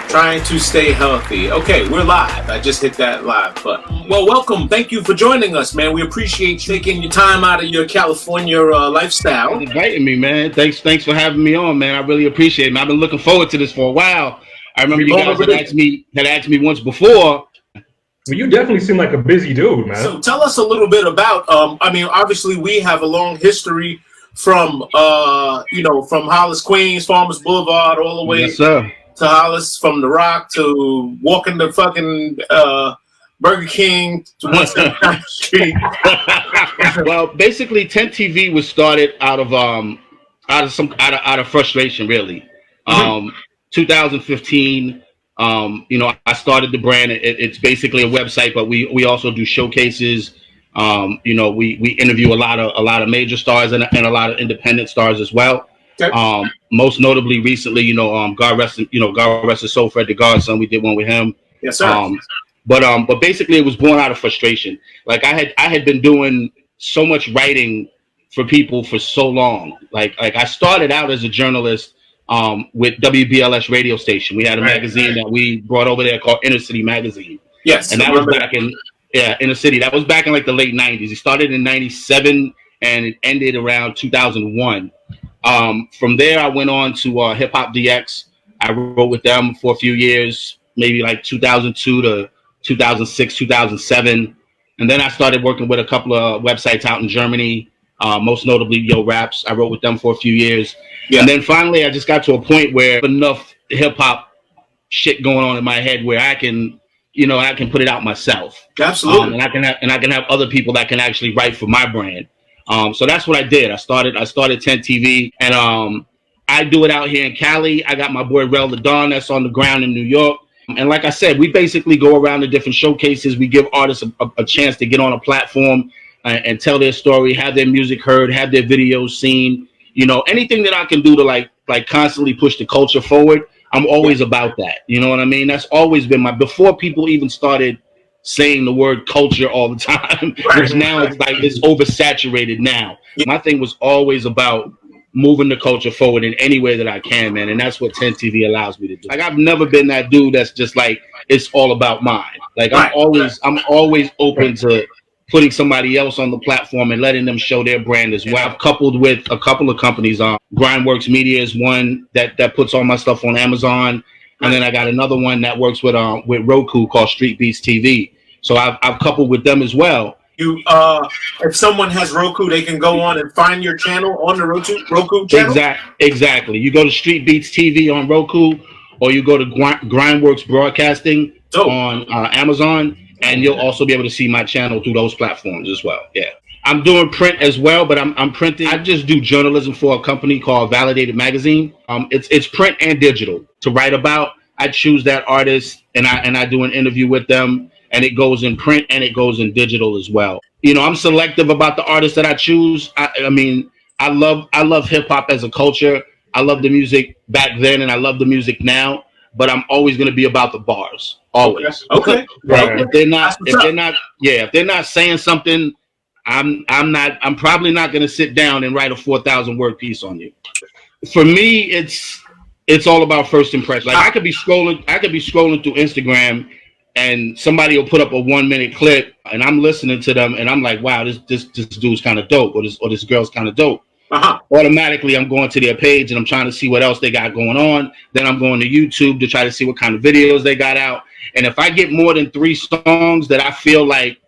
Trying to stay healthy. Okay, we're live. I just hit that live button. Well, welcome. Thank you for joining us, man. We appreciate you taking your time out of your California lifestyle. Thanks for inviting me, man. Thanks for having me on, man. I really appreciate it, man. I've been looking forward to this for a while. I remember you guys had asked me once before. Well, you definitely seem like a busy dude, man. So tell us a little bit about, I mean, obviously we have a long history from, from Hollis, Queens, Farmers Boulevard, all the way yes, sir. to Hollis, from the Rock to walking the fucking Burger King to 179th Street. Well, basically, TentTv was started out of frustration, really. 2015. I started the brand. It's basically a website, but we also do showcases. We interview a lot of major stars and a lot of independent stars as well. Okay. Most notably, recently, God rest his soul, Fred the Godson. We did one with him. Yes, sir. But basically, it was born out of frustration. Like I had been doing so much writing for people for so long. Like I started out as a journalist with WBLS radio station. We had a magazine that we brought over there called Inner City Magazine. Yes, and that was back in Inner City. That was back in like the late '90s. It started in '97 and it ended around 2001. From there, I went on to Hip Hop DX. I wrote with them for a few years, maybe like 2002 to 2006, 2007. And then I started working with a couple of websites out in Germany, most notably Yo Raps. I wrote with them for a few years. Yeah. And then finally, I just got to a point where enough hip hop shit going on in my head where I can put it out myself. Absolutely. And I can have other people that can actually write for my brand. So that's what I did. I started TentTv, and I do it out here in Cali. I got my boy Rel the Don that's on the ground in New York. And like I said, we basically go around to different showcases. We give artists a chance to get on a platform and tell their story, have their music heard, have their videos seen. Anything that I can do to like constantly push the culture forward, I'm always about that. You know what I mean? That's always been before people even started saying the word culture all the time, which now it's like it's oversaturated now. My thing was always about moving the culture forward in any way that I can, man. And that's what TentTv allows me to do. Like, I've never been that dude that's just like, it's all about mine. Like, I'm always open to putting somebody else on the platform and letting them show their brand as well. I've coupled with a couple of companies. Grindworks Media is one that puts all my stuff on Amazon. And then I got another one that works with ROKU called StreetBeatz TV. So I've coupled with them as well. If someone has Roku, they can go on and find your channel on the Roku channel? Exactly. You go to StreetBeatz TV on Roku, or you go to Grindworks Broadcasting on Amazon, and you'll also be able to see my channel through those platforms as well. Yeah. I'm doing print as well, but I'm printing. I just do journalism for a company called Validated Magazine. It's print and digital to write about. I choose that artist and I do an interview with them, and it goes in print and it goes in digital as well. I'm selective about the artists that I choose. I mean, I love hip hop as a culture. I love the music back then and I love the music now, but I'm always going to be about the bars. Always. Okay. Right. If they're not saying something, I'm probably not going to sit down and write a 4,000 word piece on you. For me, it's all about first impression. Like I could be scrolling through Instagram and somebody will put up a 1 minute clip and I'm listening to them and I'm like, wow, this dude's kind of dope, or this girl's kind of dope. Automatically I'm going to their page and I'm trying to see what else they got going on. Then I'm going to YouTube to try to see what kind of videos they got out. And if I get more than 3 songs that I feel like,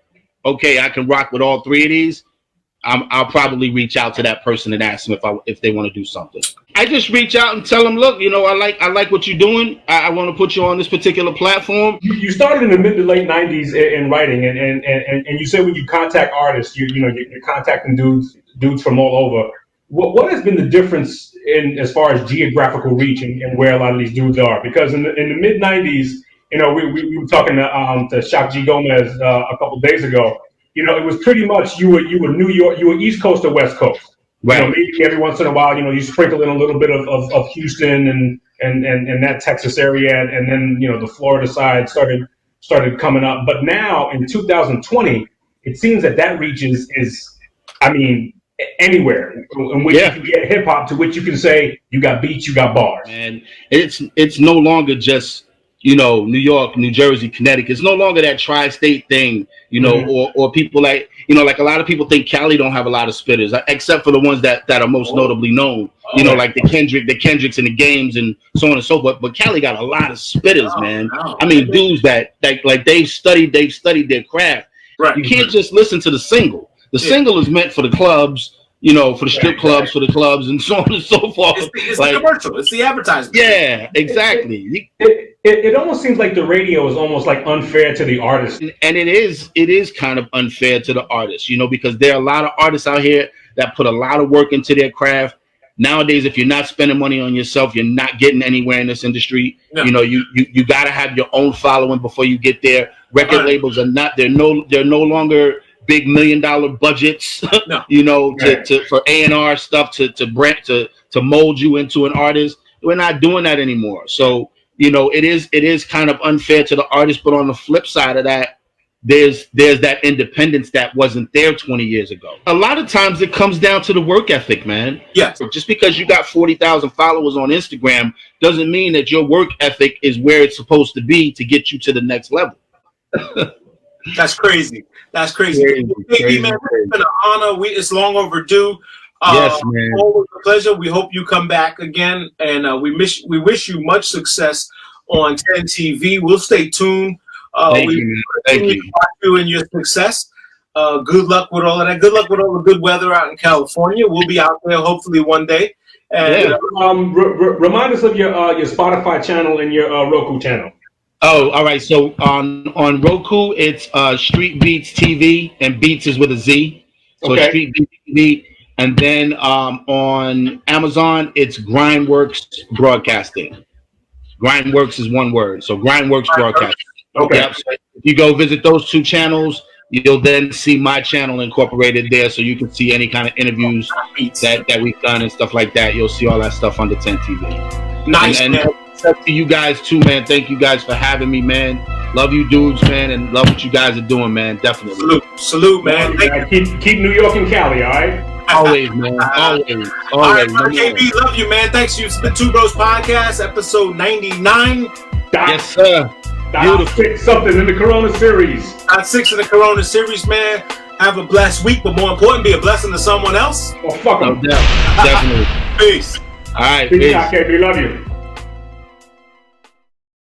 okay, I can rock with all 3 of these, I'll probably reach out to that person and ask them if they want to do something. I just reach out and tell them, look, I like what you're doing. I want to put you on this particular platform. You started in the mid to late '90s in writing, and you said when you contact artists, you're contacting dudes from all over. What has been the difference in as far as geographical reach and where a lot of these dudes are? Because in the mid '90s, we were talking to Shock G Gomez a couple days ago. It was pretty much you were New York, you were East Coast or West Coast. Right. Maybe every once in a while, you sprinkle in a little bit of Houston and that Texas area, and then the Florida side started coming up. But now in 2020, it seems that reach is, I mean, anywhere in which you can get hip hop, to which you can say you got beats, you got bars. And it's no longer just, you know, New York, New Jersey, Connecticut. It's no longer that tri-state thing, you know, or people like, you know, like a lot of people think Cali don't have a lot of spitters, except for the ones that are most notably known, you know, like the Kendricks and the Games and so on and so forth. But Cali got a lot of spitters, man. I mean, dudes that like they've studied their craft. Right. You can't just listen to the single. The single is meant for the clubs, you know, for the strip clubs, for the clubs, and so on and so forth. It's like, the commercial. It's the advertisement. Yeah, exactly. It almost seems like the radio is almost like unfair to the artist. And it is kind of unfair to the artists, you know, because there are a lot of artists out here that put a lot of work into their craft. Nowadays, if you're not spending money on yourself, you're not getting anywhere in this industry. No. You know, you got to have your own following before you get there. Record labels are not, they're no longer big $1 million budgets, you know, for A&R stuff to mold you into an artist. We're not doing that anymore. So, you know, it is kind of unfair to the artist, but on the flip side of that, there's that independence that wasn't there 20 years ago. A lot of times it comes down to the work ethic, man. Yes. Just because you got 40,000 followers on Instagram doesn't mean that your work ethic is where it's supposed to be to get you to the next level. That's crazy. That's crazy. Crazy, man, it's been an honor. It's long overdue. Yes, man. Always a pleasure. We hope you come back again, and we wish you much success on TentTv. We'll stay tuned. Thank you and your success. Good luck with all of that. Good luck with all the good weather out in California. We'll be out there hopefully one day. And remind us of your Spotify channel and your Roku channel. Oh, all right. So on Roku, it's StreetBeatz TV, and Beats is with a Z. So StreetBeatz TV. And then on Amazon, it's Grindworks Broadcasting. Grindworks is one word. So Grindworks Broadcasting. Okay. Yep. So if you go visit those two channels, you'll then see my channel incorporated there, so you can see any kind of interviews that we've done and stuff like that. You'll see all that stuff under TentTv. Nice, and to you guys too, man. Thank you guys for having me, man. Love you dudes, man, and love what you guys are doing, man. Definitely. Salute, man. Keep New York and Cali, all right? Always, man. Always. All right, KB, love you, man. Thanks. It's the Two Bros Podcast, episode 99. Yes, sir. Beautiful. Something in the Corona series. Got 6 in the Corona series, man. Have a blessed week, but more important, be a blessing to someone else. Well, fuck them. No doubt. Definitely. Peace. All right. Peace out, KB. Love you.